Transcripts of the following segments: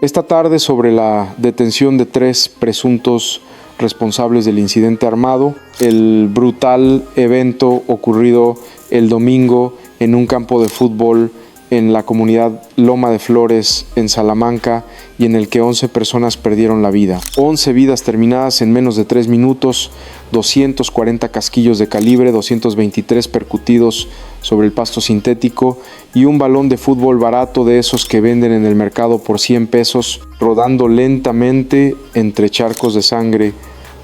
Esta tarde, sobre la detención de 3 presuntos responsables del incidente armado, el brutal evento ocurrido el domingo en un campo de fútbol en la comunidad Loma de Flores, en Salamanca, y en el que 11 personas perdieron la vida. 11 vidas terminadas en menos de 3 minutos, 240 casquillos de calibre, 223 percutidos sobre el pasto sintético y un balón de fútbol barato de esos que venden en el mercado por 100 pesos, rodando lentamente entre charcos de sangre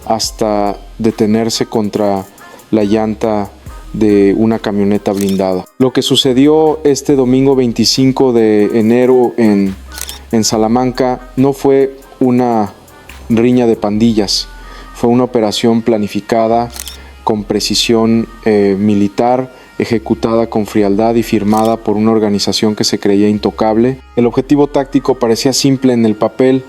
hasta detenerse contra la llanta de una camioneta blindada. Lo que sucedió este domingo 25 de enero en Salamanca no fue una riña de pandillas, fue una operación planificada con precisión militar, ejecutada con frialdad y firmada por una organización que se creía intocable. El objetivo táctico parecía simple en el papel: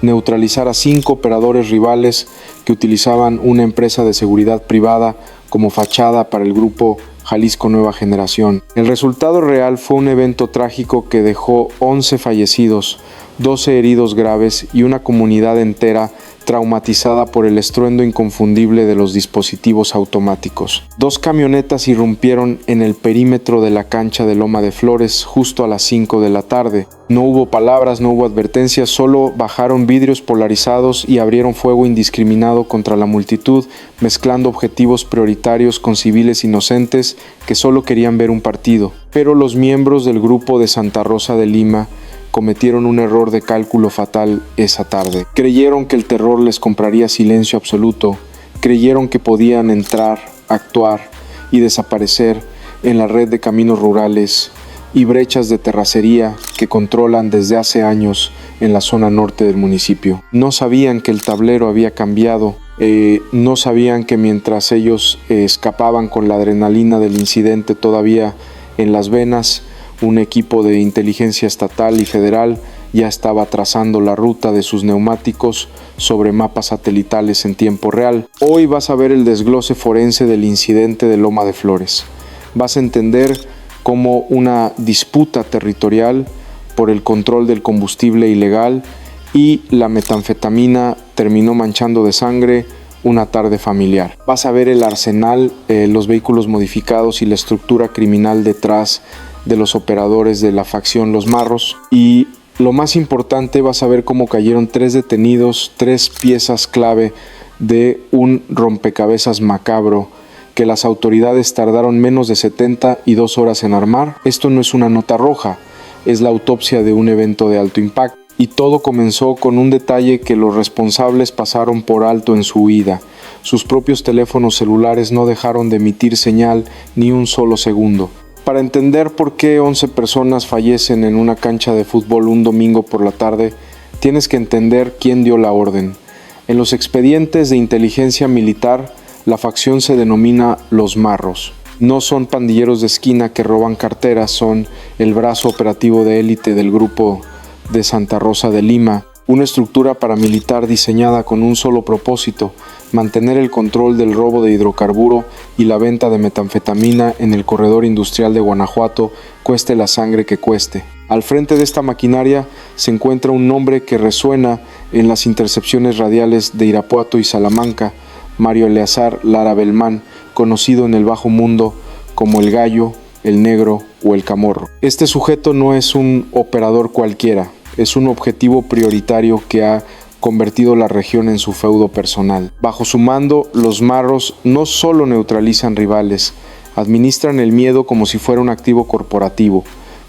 neutralizar a 5 operadores rivales que utilizaban una empresa de seguridad privada como fachada para el grupo Jalisco Nueva Generación. El resultado real fue un evento trágico que dejó 11 fallecidos, 12 heridos graves y una comunidad entera traumatizada por el estruendo inconfundible de los dispositivos automáticos. 2 camionetas irrumpieron en el perímetro de la cancha de Loma de Flores justo a las 5 de la tarde. No hubo palabras, no hubo advertencias, solo bajaron vidrios polarizados y abrieron fuego indiscriminado contra la multitud, mezclando objetivos prioritarios con civiles inocentes que solo querían ver un partido. Pero los miembros del grupo de Santa Rosa de Lima cometieron un error de cálculo fatal esa tarde. Creyeron que el terror les compraría silencio absoluto, creyeron que podían entrar, actuar y desaparecer en la red de caminos rurales y brechas de terracería que controlan desde hace años en la zona norte del municipio. No sabían que el tablero había cambiado, no sabían que mientras ellos escapaban con la adrenalina del incidente todavía en las venas, un equipo de inteligencia estatal y federal ya estaba trazando la ruta de sus neumáticos sobre mapas satelitales en tiempo real. Hoy vas a ver el desglose forense del incidente de Loma de Flores. Vas a entender cómo una disputa territorial por el control del combustible ilegal y la metanfetamina terminó manchando de sangre una tarde familiar. Vas a ver el arsenal, los vehículos modificados y la estructura criminal detrás de los operadores de la facción Los Marros, y lo más importante, vas a ver cómo cayeron 3 detenidos, 3 piezas clave de un rompecabezas macabro que las autoridades tardaron menos de 72 horas en armar. Esto no es una nota roja, es la autopsia de un evento de alto impacto. Y todo comenzó con un detalle que los responsables pasaron por alto en su huida. Sus propios teléfonos celulares no dejaron de emitir señal ni un solo segundo. Para entender por qué 11 personas fallecen en una cancha de fútbol un domingo por la tarde, tienes que entender quién dio la orden. En los expedientes de inteligencia militar, la facción se denomina Los Marros. No son pandilleros de esquina que roban carteras, son el brazo operativo de élite del grupo de Santa Rosa de Lima, una estructura paramilitar diseñada con un solo propósito: mantener el control del robo de hidrocarburo y la venta de metanfetamina en el corredor industrial de Guanajuato, cueste la sangre que cueste. Al frente de esta maquinaria se encuentra un nombre que resuena en las intercepciones radiales de Irapuato y Salamanca: Mario Eleazar Lara Belmán, conocido en el bajo mundo como el Gallo, el Negro o el Camorro. Este sujeto no es un operador cualquiera, es un objetivo prioritario que ha convertido la región en su feudo personal. Bajo su mando, los Marros no solo neutralizan rivales, administran el miedo como si fuera un activo corporativo,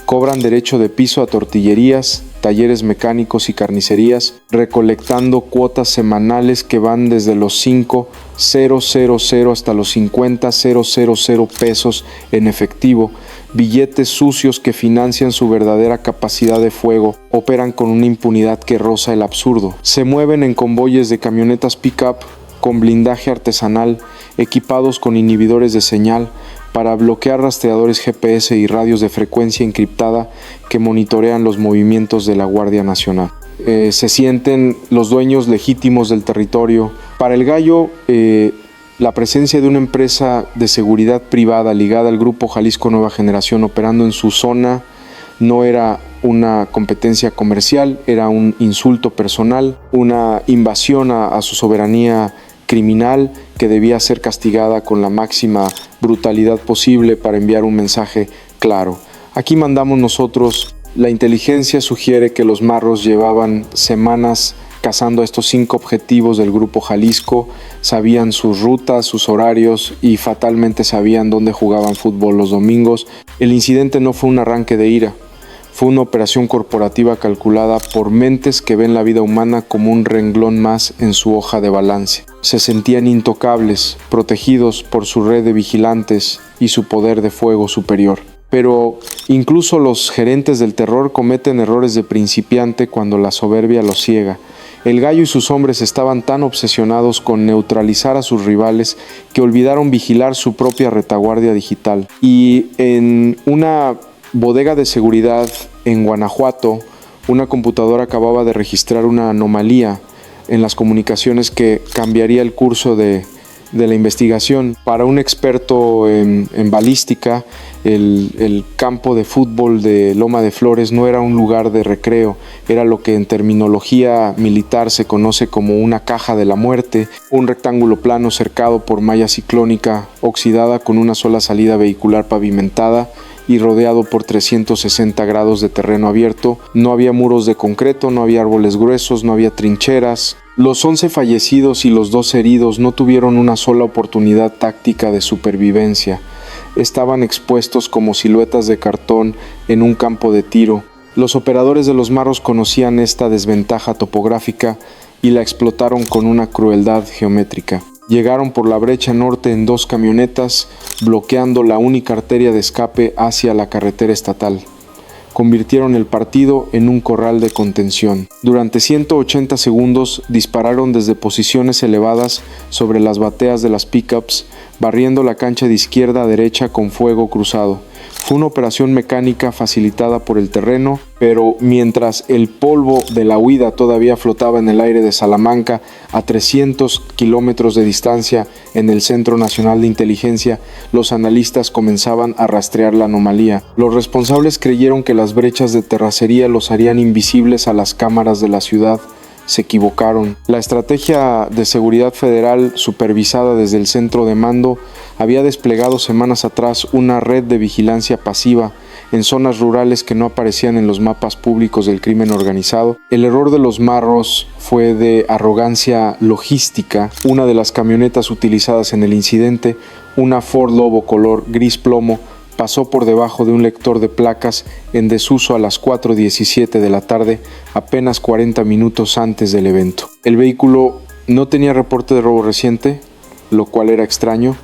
cobran derecho de piso a tortillerías, talleres mecánicos y carnicerías, recolectando cuotas semanales que van desde los 5,000 hasta los 50,000 pesos en efectivo, billetes sucios que financian su verdadera capacidad de fuego, operan con una impunidad que roza el absurdo. Se mueven en convoyes de camionetas pick-up con blindaje artesanal, equipados con inhibidores de señal, para bloquear rastreadores GPS y radios de frecuencia encriptada que monitorean los movimientos de la Guardia Nacional. Se sienten los dueños legítimos del territorio. Para el Gallo, la presencia de una empresa de seguridad privada ligada al grupo Jalisco Nueva Generación operando en su zona no era una competencia comercial, era un insulto personal, una invasión a su soberanía criminal que debía ser castigada con la máxima brutalidad posible para enviar un mensaje claro. Aquí mandamos nosotros. La inteligencia sugiere que los marros llevaban semanas cazando a estos 5 objetivos del Grupo Jalisco, sabían sus rutas, sus horarios y fatalmente sabían dónde jugaban fútbol los domingos. El incidente no fue un arranque de ira, fue una operación corporativa calculada por mentes que ven la vida humana como un renglón más en su hoja de balance. Se sentían intocables, protegidos por su red de vigilantes y su poder de fuego superior. Pero incluso los gerentes del terror cometen errores de principiante cuando la soberbia los ciega. El Gallo y sus hombres estaban tan obsesionados con neutralizar a sus rivales que olvidaron vigilar su propia retaguardia digital. Y en una bodega de seguridad en Guanajuato, una computadora acababa de registrar una anomalía en las comunicaciones que cambiaría el curso de la investigación. Para un experto en balística, el campo de fútbol de Loma de Flores no era un lugar de recreo, era lo que en terminología militar se conoce como una caja de la muerte, un rectángulo plano cercado por malla ciclónica oxidada con una sola salida vehicular pavimentada y rodeado por 360 grados de terreno abierto. No había muros de concreto, no había árboles gruesos, no había trincheras. Los 11 fallecidos y los 2 heridos no tuvieron una sola oportunidad táctica de supervivencia. Estaban expuestos como siluetas de cartón en un campo de tiro. Los operadores de los marros conocían esta desventaja topográfica y la explotaron con una crueldad geométrica. Llegaron por la brecha norte en 2 camionetas, bloqueando la única arteria de escape hacia la carretera estatal. Convirtieron el partido en un corral de contención. Durante 180 segundos dispararon desde posiciones elevadas sobre las bateas de las pickups, barriendo la cancha de izquierda a derecha con fuego cruzado. Fue una operación mecánica facilitada por el terreno, pero mientras el polvo de la huida todavía flotaba en el aire de Salamanca a 300 kilómetros de distancia en el Centro Nacional de Inteligencia, los analistas comenzaban a rastrear la anomalía. Los responsables creyeron que las brechas de terracería los harían invisibles a las cámaras de la ciudad. Se equivocaron. La estrategia de seguridad federal, supervisada desde el centro de mando, había desplegado semanas atrás una red de vigilancia pasiva en zonas rurales que no aparecían en los mapas públicos del crimen organizado. El error de los marros fue de arrogancia logística. Una de las camionetas utilizadas en el incidente, una Ford Lobo color gris plomo, pasó por debajo de un lector de placas en desuso a las 4:17 de la tarde, apenas 40 minutos antes del evento. El vehículo no tenía reporte de robo reciente, lo cual era extraño,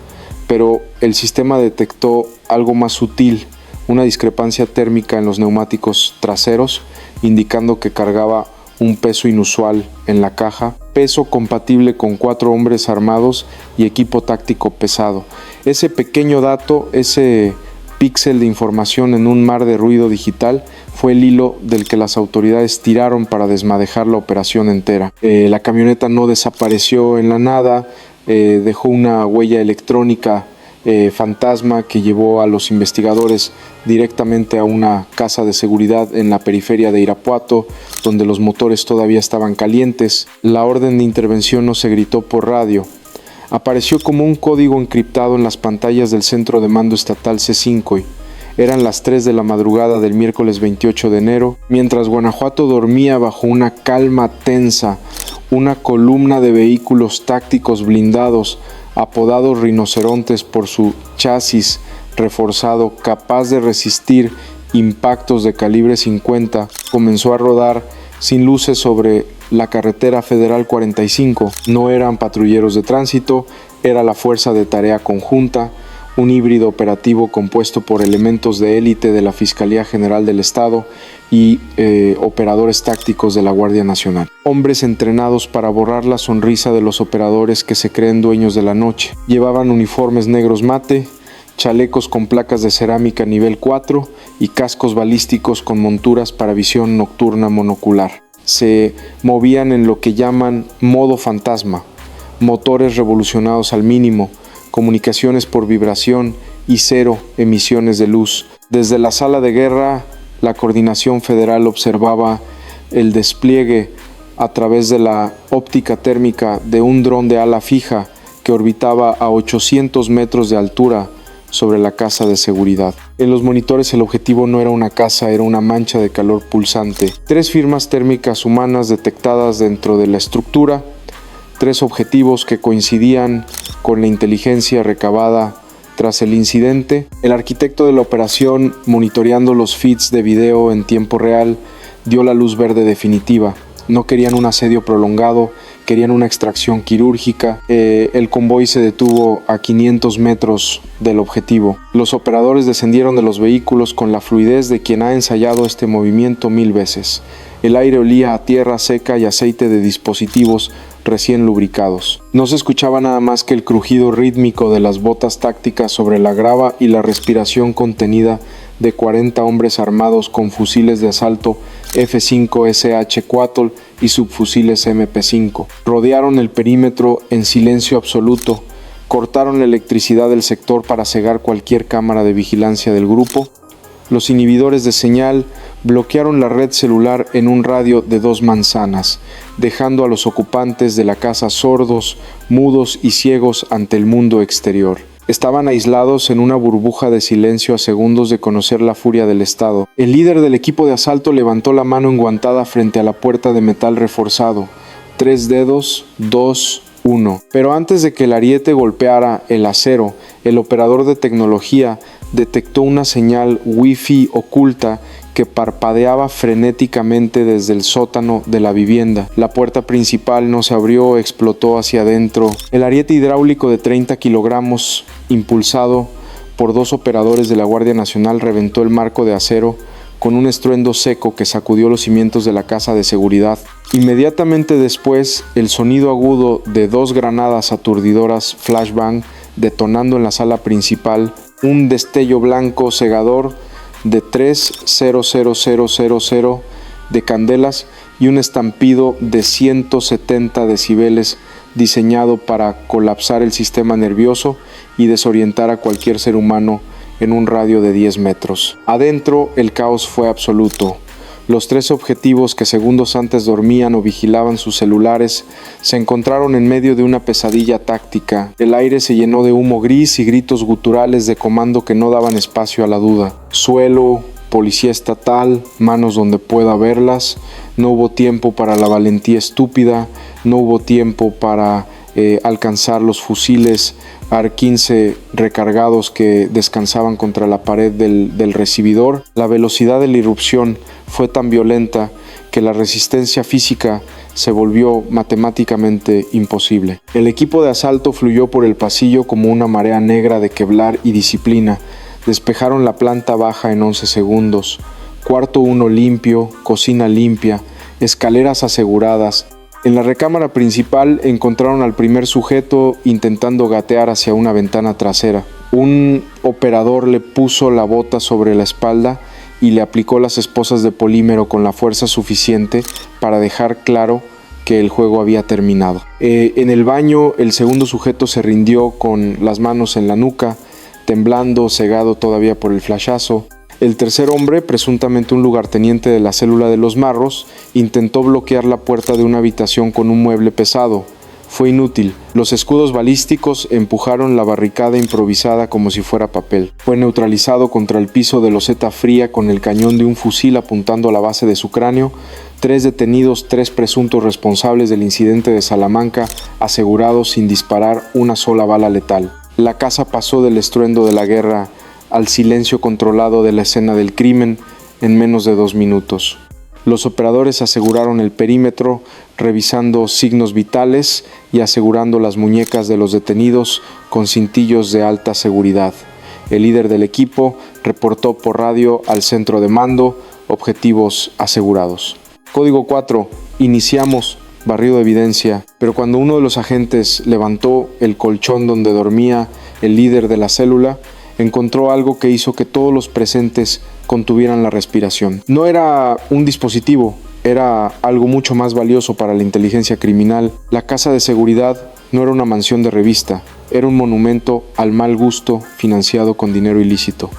pero el sistema detectó algo más sutil, una discrepancia térmica en los neumáticos traseros, indicando que cargaba un peso inusual en la caja, peso compatible con 4 hombres armados y equipo táctico pesado. Ese pequeño dato, ese píxel de información en un mar de ruido digital, fue el hilo del que las autoridades tiraron para desmadejar la operación entera. La camioneta no desapareció en la nada, dejó una huella electrónica fantasma que llevó a los investigadores directamente a una casa de seguridad en la periferia de Irapuato, donde los motores todavía estaban calientes. La orden de intervención no se gritó por radio. Apareció como un código encriptado en las pantallas del centro de mando estatal C5. Eran las 3 de la madrugada del miércoles 28 de enero, mientras Guanajuato dormía bajo una calma tensa. Una columna de vehículos tácticos blindados, apodados rinocerontes por su chasis reforzado, capaz de resistir impactos de calibre 50, comenzó a rodar sin luces sobre la carretera federal 45. No eran patrulleros de tránsito, era la fuerza de tarea conjunta, un híbrido operativo compuesto por elementos de élite de la Fiscalía General del Estado y operadores tácticos de la Guardia Nacional. Hombres entrenados para borrar la sonrisa de los operadores que se creen dueños de la noche. Llevaban uniformes negros mate, chalecos con placas de cerámica nivel 4 y cascos balísticos con monturas para visión nocturna monocular. Se movían en lo que llaman modo fantasma, motores revolucionados al mínimo, comunicaciones por vibración y 0 emisiones de luz. Desde la sala de guerra La Coordinación Federal observaba el despliegue a través de la óptica térmica de un dron de ala fija que orbitaba a 800 metros de altura sobre la casa de seguridad. En los monitores el objetivo no era una casa, era una mancha de calor pulsante. 3 firmas térmicas humanas detectadas dentro de la estructura, 3 objetivos que coincidían con la inteligencia recabada tras el incidente. El arquitecto de la operación, monitoreando los feeds de video en tiempo real, dio la luz verde definitiva. No querían un asedio prolongado, querían una extracción quirúrgica. El convoy se detuvo a 500 metros del objetivo. Los operadores descendieron de los vehículos con la fluidez de quien ha ensayado este movimiento 1000 veces. El aire olía a tierra seca y aceite de dispositivos recién lubricados. No se escuchaba nada más que el crujido rítmico de las botas tácticas sobre la grava y la respiración contenida de 40 hombres armados con fusiles de asalto F5 SH4 y subfusiles MP5. Rodearon el perímetro en silencio absoluto, cortaron la electricidad del sector para cegar cualquier cámara de vigilancia del grupo. Los inhibidores de señal bloquearon la red celular en un radio de 2 manzanas, dejando a los ocupantes de la casa sordos, mudos y ciegos ante el mundo exterior. Estaban aislados en una burbuja de silencio a segundos de conocer la furia del Estado. El líder del equipo de asalto levantó la mano enguantada frente a la puerta de metal reforzado. 3 dedos, 2, 1. Pero antes de que el ariete golpeara el acero, el operador de tecnología detectó una señal Wi-Fi oculta que parpadeaba frenéticamente desde el sótano de la vivienda. La puerta principal no se abrió, explotó hacia adentro. El ariete hidráulico de 30 kilogramos, impulsado por 2 operadores de la Guardia Nacional, reventó el marco de acero con un estruendo seco que sacudió los cimientos de la casa de seguridad. Inmediatamente después, el sonido agudo de 2 granadas aturdidoras flashbang detonando en la sala principal, un destello blanco cegador de 3,00000 de candelas y un estampido de 170 decibeles diseñado para colapsar el sistema nervioso y desorientar a cualquier ser humano en un radio de 10 metros. Adentro, el caos fue absoluto. Los 3 objetivos que segundos antes dormían o vigilaban sus celulares se encontraron en medio de una pesadilla táctica. El aire se llenó de humo gris y gritos guturales de comando que no daban espacio a la duda. Suelo, policía estatal, manos donde pueda verlas. No hubo tiempo para la valentía estúpida, no hubo tiempo para alcanzar los fusiles AR-15 recargados que descansaban contra la pared del recibidor. La velocidad de la irrupción fue tan violenta que la resistencia física se volvió matemáticamente imposible. El equipo de asalto fluyó por el pasillo como una marea negra de Kevlar y disciplina. Despejaron la planta baja en 11 segundos. Cuarto 1 limpio, cocina limpia, escaleras aseguradas. En la recámara principal encontraron al primer sujeto intentando gatear hacia una ventana trasera. Un operador le puso la bota sobre la espalda y le aplicó las esposas de polímero con la fuerza suficiente para dejar claro que el juego había terminado. En el baño, el segundo sujeto se rindió con las manos en la nuca, temblando, cegado todavía por el flashazo. El tercer hombre, presuntamente un lugarteniente de la célula de los Marros, intentó bloquear la puerta de una habitación con un mueble pesado. Fue inútil. Los escudos balísticos empujaron la barricada improvisada como si fuera papel. Fue neutralizado contra el piso de loseta fría con el cañón de un fusil apuntando a la base de su cráneo. 3 detenidos, 3 presuntos responsables del incidente de Salamanca, asegurados sin disparar una sola bala letal. La casa pasó del estruendo de la guerra al silencio controlado de la escena del crimen en menos de 2 minutos. Los operadores aseguraron el perímetro, revisando signos vitales y asegurando las muñecas de los detenidos con cintillos de alta seguridad. El líder del equipo reportó por radio al centro de mando: objetivos asegurados. Código 4. Iniciamos barrido de evidencia, pero cuando uno de los agentes levantó el colchón donde dormía el líder de la célula, encontró algo que hizo que todos los presentes contuvieran la respiración. No era un dispositivo, era algo mucho más valioso para la inteligencia criminal. La casa de seguridad no era una mansión de revista, era un monumento al mal gusto financiado con dinero ilícito.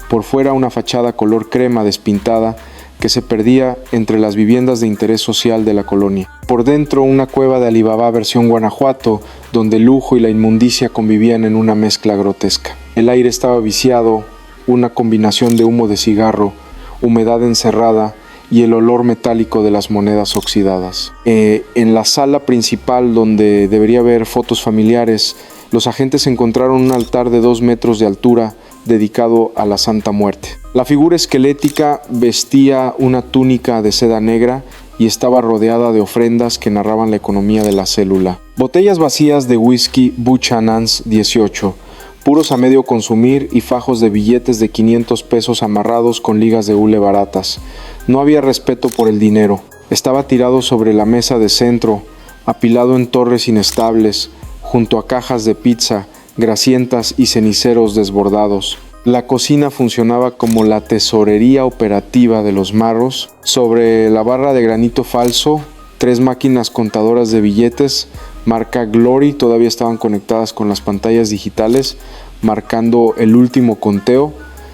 Por fuera una fachada color crema despintada que se perdía entre las viviendas de interés social de la colonia. Por dentro una cueva de Alibaba versión Guanajuato, donde el lujo y la inmundicia convivían en una mezcla grotesca. El aire estaba viciado, una combinación de humo de cigarro, humedad encerrada y el olor metálico de las monedas oxidadas. En la sala principal, donde debería haber fotos familiares, los agentes encontraron un altar de 2 metros de altura dedicado a la Santa Muerte. La figura esquelética vestía una túnica de seda negra y estaba rodeada de ofrendas que narraban la economía de la célula. Botellas vacías de whisky Buchanan's 18, puros a medio consumir y fajos de billetes de 500 pesos amarrados con ligas de hule baratas. No había respeto por el dinero. Estaba tirado sobre la mesa de centro, apilado en torres inestables, junto a cajas de pizza, grasientas y ceniceros desbordados. La cocina funcionaba como la tesorería operativa de los marros. Sobre la barra de granito falso, 3 máquinas contadoras de billetes, marca Glory, todavía estaban conectadas con las pantallas digitales, marcando el último conteo,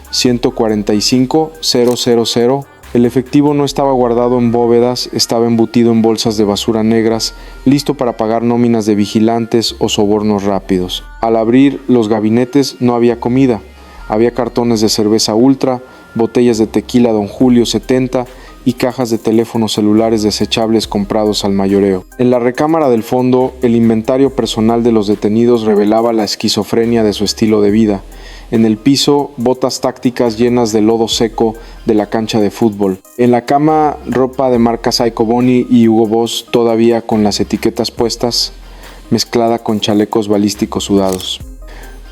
145,000. El efectivo no estaba guardado en bóvedas, estaba embutido en bolsas de basura negras, listo para pagar nóminas de vigilantes o sobornos rápidos. Al abrir los gabinetes no había comida. Había cartones de cerveza Ultra, botellas de tequila Don Julio 70 y cajas de teléfonos celulares desechables comprados al mayoreo. En la recámara del fondo, el inventario personal de los detenidos revelaba la esquizofrenia de su estilo de vida. En el piso, botas tácticas llenas de lodo seco de la cancha de fútbol. En la cama, ropa de marcas Psycho Bunny y Hugo Boss todavía con las etiquetas puestas, mezclada con chalecos balísticos sudados.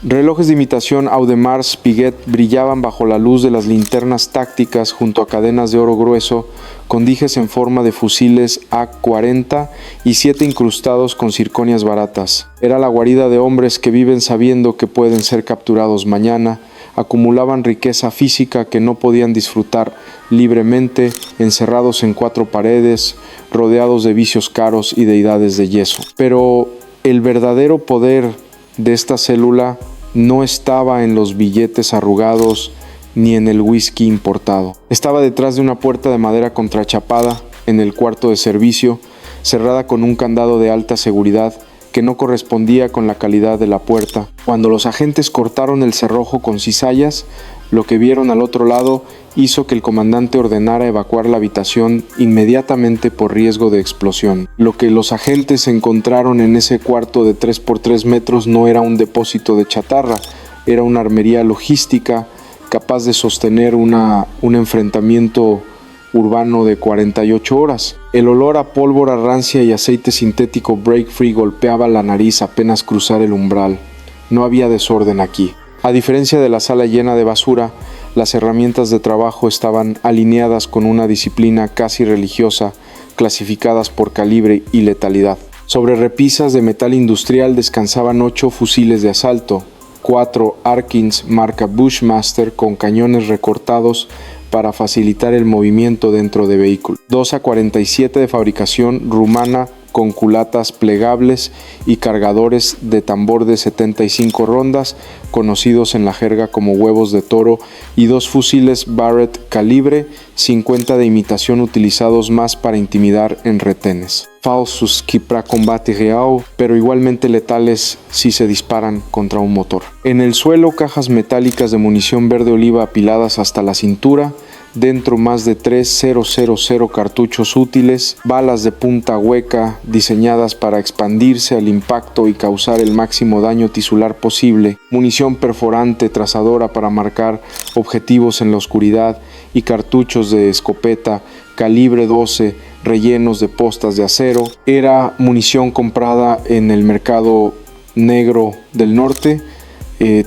Relojes de imitación Audemars Piguet brillaban bajo la luz de las linternas tácticas junto a cadenas de oro grueso con dijes en forma de fusiles A-40 y 7 incrustados con circonias baratas. Era la guarida de hombres que viven sabiendo que pueden ser capturados mañana, acumulaban riqueza física que no podían disfrutar libremente, encerrados en 4 paredes, rodeados de vicios caros y deidades de yeso. Pero el verdadero poder de esta célula no estaba en los billetes arrugados ni en el whisky importado. Estaba detrás de una puerta de madera contrachapada en el cuarto de servicio, cerrada con un candado de alta seguridad que no correspondía con la calidad de la puerta. Cuando los agentes cortaron el cerrojo con cizallas, lo que vieron al otro lado hizo que el comandante ordenara evacuar la habitación inmediatamente por riesgo de explosión. Lo que los agentes encontraron en ese cuarto de 3 por 3 metros no era un depósito de chatarra, era una armería logística capaz de sostener un enfrentamiento urbano de 48 horas. El olor a pólvora rancia y aceite sintético Break Free golpeaba la nariz apenas cruzar el umbral. No había desorden aquí. A diferencia de la sala llena de basura, las herramientas de trabajo estaban alineadas con una disciplina casi religiosa, clasificadas por calibre y letalidad. Sobre repisas de metal industrial descansaban 8 fusiles de asalto, 4 Arkins marca Bushmaster con cañones recortados para facilitar el movimiento dentro de vehículos, 2 A-47 de fabricación rumana con culatas plegables y cargadores de tambor de 75 rondas, conocidos en la jerga como huevos de toro, y 2 fusiles Barrett calibre 50 de imitación utilizados más para intimidar en retenes. Falsos que para combate real, pero igualmente letales si se disparan contra un motor. En el suelo, cajas metálicas de munición verde oliva apiladas hasta la cintura, dentro más de 3.000 cartuchos útiles, balas de punta hueca diseñadas para expandirse al impacto y causar el máximo daño tisular posible, munición perforante trazadora para marcar objetivos en la oscuridad y cartuchos de escopeta calibre 12 rellenos de postas de acero. Era munición comprada en el mercado negro del norte,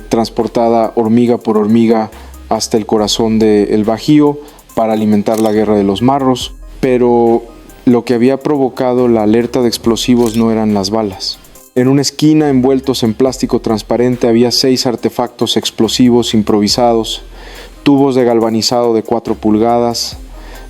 transportada hormiga por hormiga hasta el corazón del Bajío para alimentar la guerra de los marros, pero lo que había provocado la alerta de explosivos no eran las balas. En una esquina, envueltos en plástico transparente, había 6 artefactos explosivos improvisados, tubos de galvanizado de 4 pulgadas,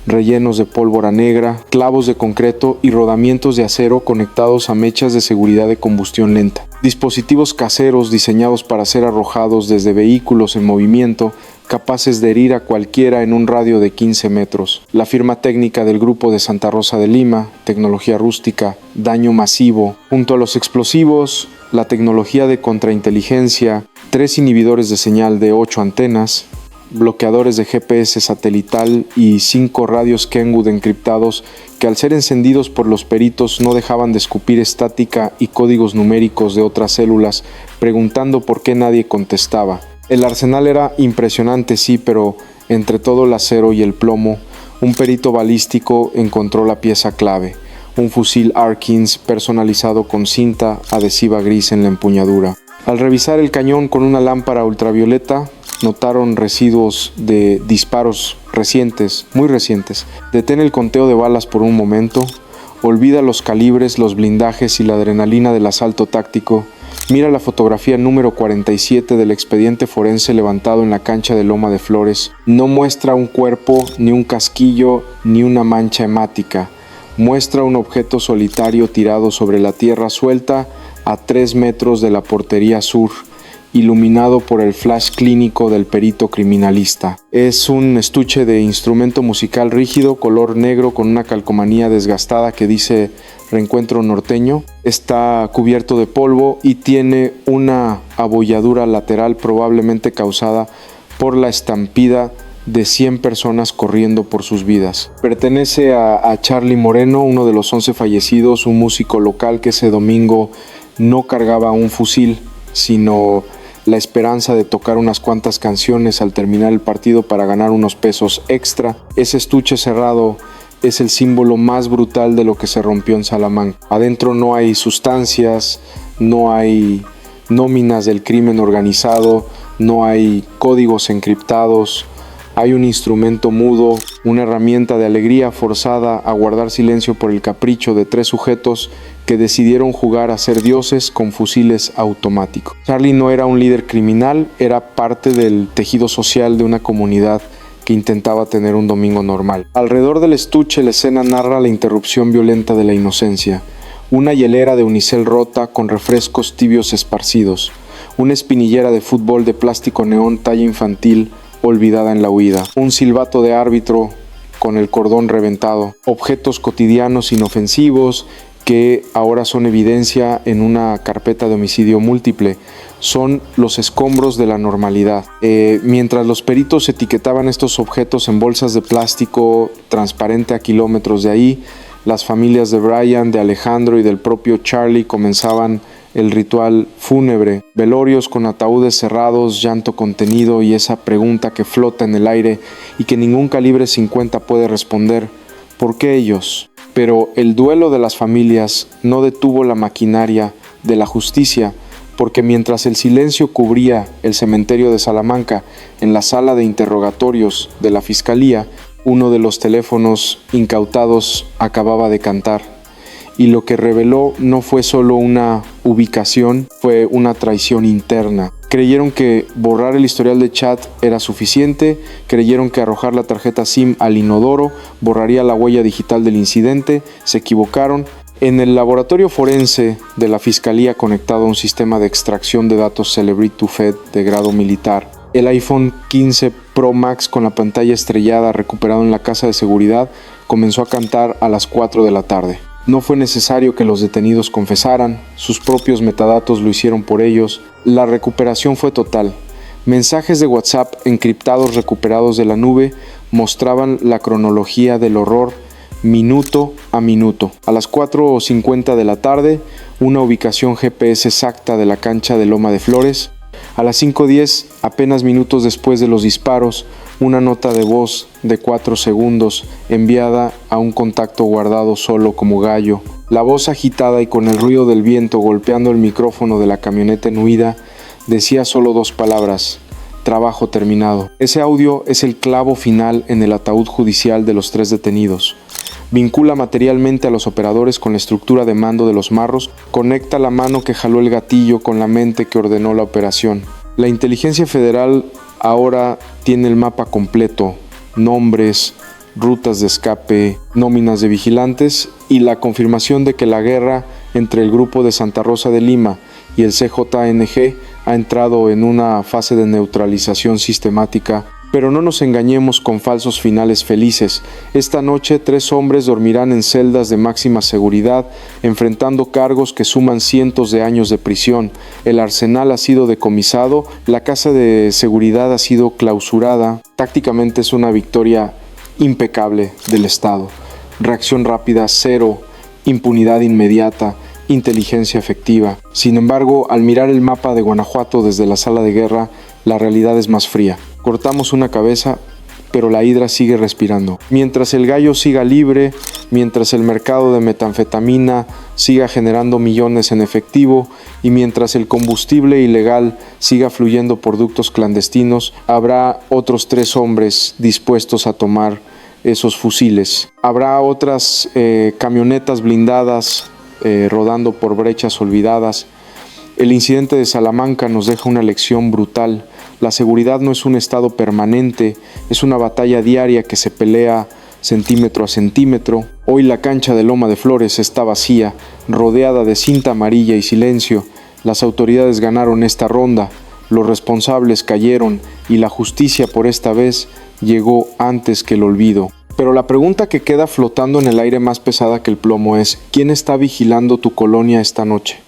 rellenos de pólvora negra, clavos de concreto y rodamientos de acero conectados a mechas de seguridad de combustión lenta. Dispositivos caseros diseñados para ser arrojados desde vehículos en movimiento capaces de herir a cualquiera en un radio de 15 metros. La firma técnica del grupo de Santa Rosa de Lima, tecnología rústica, daño masivo, junto a los explosivos, la tecnología de contrainteligencia, 3 inhibidores de señal de 8 antenas, bloqueadores de GPS satelital y 5 radios Kenwood encriptados que al ser encendidos por los peritos no dejaban de escupir estática y códigos numéricos de otras células, preguntando por qué nadie contestaba. El arsenal era impresionante, sí, pero entre todo el acero y el plomo, un perito balístico encontró la pieza clave, un fusil Harkins personalizado con cinta adhesiva gris en la empuñadura. Al revisar el cañón con una lámpara ultravioleta, notaron residuos de disparos recientes, muy recientes. Detén el conteo de balas por un momento, olvida los calibres, los blindajes y la adrenalina del asalto táctico. Mira la fotografía número 47 del expediente forense levantado en la cancha de Loma de Flores. No muestra un cuerpo, ni un casquillo, ni una mancha hemática. Muestra un objeto solitario tirado sobre la tierra suelta a 3 metros de la portería sur, iluminado por el flash clínico del perito criminalista. Es un estuche de instrumento musical rígido, color negro con una calcomanía desgastada que dice Reencuentro Norteño. Está cubierto de polvo y tiene una abolladura lateral probablemente causada por la estampida de 100 personas corriendo por sus vidas. Pertenece a Charlie Moreno, uno de los 11 fallecidos, un músico local que ese domingo no cargaba un fusil, sino la esperanza de tocar unas cuantas canciones al terminar el partido para ganar unos pesos extra. Ese estuche cerrado es el símbolo más brutal de lo que se rompió en Salamanca. Adentro no hay sustancias, no hay nóminas del crimen organizado, no hay códigos encriptados. Hay un instrumento mudo, una herramienta de alegría forzada a guardar silencio por el capricho de 3 sujetos que decidieron jugar a ser dioses con fusiles automáticos. Charlie no era un líder criminal, era parte del tejido social de una comunidad que intentaba tener un domingo normal. Alrededor del estuche, la escena narra la interrupción violenta de la inocencia. Una hielera de unicel rota con refrescos tibios esparcidos. Una espinillera de fútbol de plástico neón talla infantil olvidada en la huida, un silbato de árbitro con el cordón reventado, objetos cotidianos inofensivos que ahora son evidencia en una carpeta de homicidio múltiple, son los escombros de la normalidad. Mientras los peritos etiquetaban estos objetos en bolsas de plástico transparente a kilómetros de ahí, las familias de Brian, de Alejandro y del propio Charlie comenzaban el ritual fúnebre, velorios con ataúdes cerrados, llanto contenido y esa pregunta que flota en el aire y que ningún calibre 50 puede responder: ¿por qué ellos? Pero el duelo de las familias no detuvo la maquinaria de la justicia, porque mientras el silencio cubría el cementerio de Salamanca, en la sala de interrogatorios de la fiscalía, uno de los teléfonos incautados acababa de cantar. Y lo que reveló no fue solo una ubicación, fue una traición interna. Creyeron que borrar el historial de chat era suficiente, creyeron que arrojar la tarjeta SIM al inodoro borraría la huella digital del incidente, se equivocaron. En el laboratorio forense de la Fiscalía conectado a un sistema de extracción de datos Celebrity2Fed de grado militar, el iPhone 15 Pro Max con la pantalla estrellada recuperado en la casa de seguridad comenzó a cantar a las 4 de la tarde. No fue necesario que los detenidos confesaran, sus propios metadatos lo hicieron por ellos. La recuperación fue total. Mensajes de WhatsApp encriptados recuperados de la nube mostraban la cronología del horror minuto a minuto. A las 4:50 de la tarde, una ubicación GPS exacta de la cancha de Loma de Flores. A las 5:10, apenas minutos después de los disparos, una nota de voz de 4 segundos enviada a un contacto guardado solo como gallo. La voz agitada y con el ruido del viento golpeando el micrófono de la camioneta en huida decía solo 2 palabras: trabajo terminado. Ese audio es el clavo final en el ataúd judicial de los 3 detenidos. Vincula materialmente a los operadores con la estructura de mando de los marros, conecta la mano que jaló el gatillo con la mente que ordenó la operación. La inteligencia federal ahora tiene el mapa completo: nombres, rutas de escape, nóminas de vigilantes y la confirmación de que la guerra entre el grupo de Santa Rosa de Lima y el CJNG ha entrado en una fase de neutralización sistemática Pero no nos engañemos con falsos finales felices. Esta noche 3 hombres dormirán en celdas de máxima seguridad, enfrentando cargos que suman cientos de años de prisión. El arsenal ha sido decomisado, la casa de seguridad ha sido clausurada. Tácticamente es una victoria impecable del Estado. Reacción rápida, cero. Impunidad inmediata. Inteligencia efectiva. Sin embargo, al mirar el mapa de Guanajuato desde la sala de guerra, la realidad es más fría. Cortamos una cabeza, pero la hidra sigue respirando. Mientras el gallo siga libre, mientras el mercado de metanfetamina siga generando millones en efectivo y mientras el combustible ilegal siga fluyendo por ductos clandestinos, habrá otros 3 hombres dispuestos a tomar esos fusiles. Habrá otras camionetas blindadas rodando por brechas olvidadas. El incidente de Salamanca nos deja una lección brutal. La seguridad no es un estado permanente, es una batalla diaria que se pelea centímetro a centímetro. Hoy la cancha de Loma de Flores está vacía, rodeada de cinta amarilla y silencio. Las autoridades ganaron esta ronda, los responsables cayeron y la justicia por esta vez llegó antes que el olvido. Pero la pregunta que queda flotando en el aire más pesada que el plomo es: ¿quién está vigilando tu colonia esta noche?